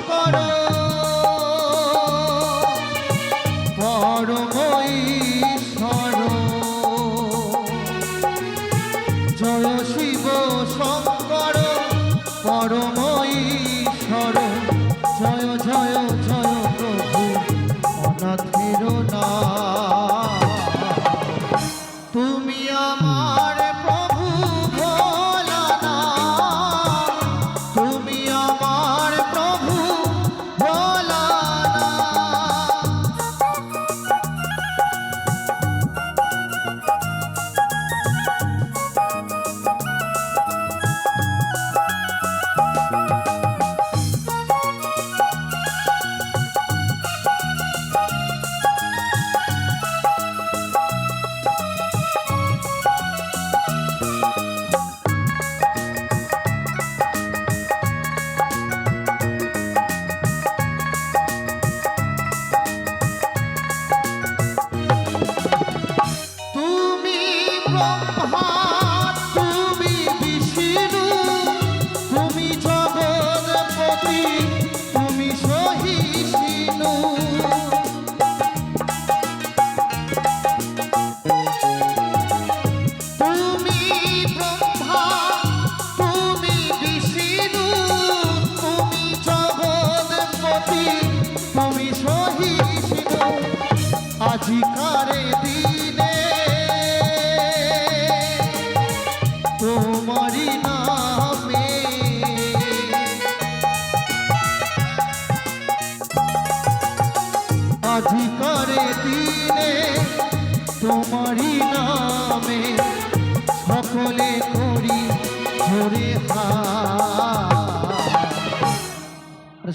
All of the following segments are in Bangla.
শঙ্কর পরম ঈশ্বর জয় শিব শঙ্কর পরম ঈশ্বর জয় জয় জয় প্রভু অনাথের নাম তুমি আমার প্রভু ভোলানাথ তুমি আমার প্রভু ভোলানাথ ব্রহ্মা তুমি বিষ্ণু তুমি জগৎপতি তুমি সহিষ্ণু তুমি ব্রহ্মা তুমি বিষ্ণু তুমি জগৎপতি তুমি সহিষ্ণু আজিকারে দিনে তোমারি নামে আজিকারে দিনে তোমারি নামে সকলে করি জোরে হাত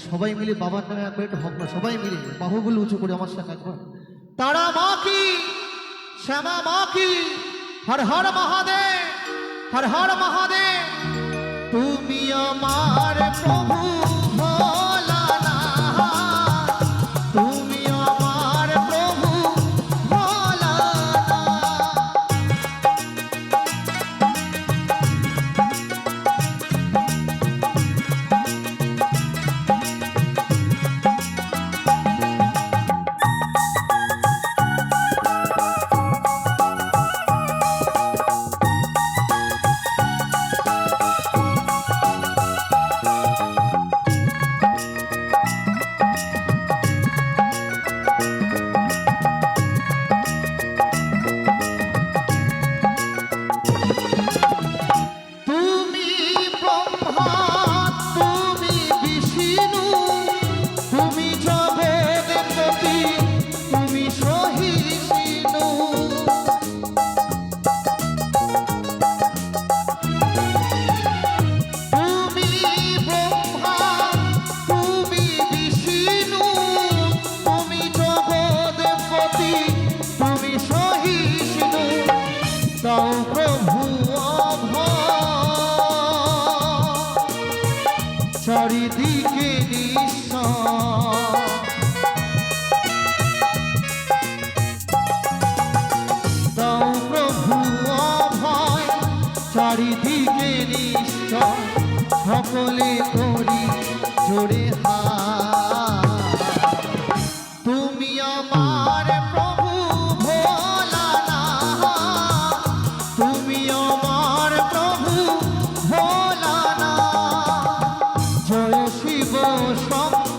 সবাই মিলে বাবার নামে একবার একটু হক না সবাই মিলে বাহুগুলো উঁচু করে আমার সাথে একবার তারা মা কি শ্যামা মা কি হর হর মহাদেব হর হর মহাদেব তুমি আমার প্রভু ভোলানাথ তুমি আমার প্রভু ভোলানাথ দাও প্রভু চারিদিকে দাও প্রভু অভয় চারিদিকে নিশ্চয় সকলে করি জোরে হাত তুমি আমার প্রভু ভোলানাথ তুমি আমার প্রভু ভোলানাথ জয় শিব শঙ্কর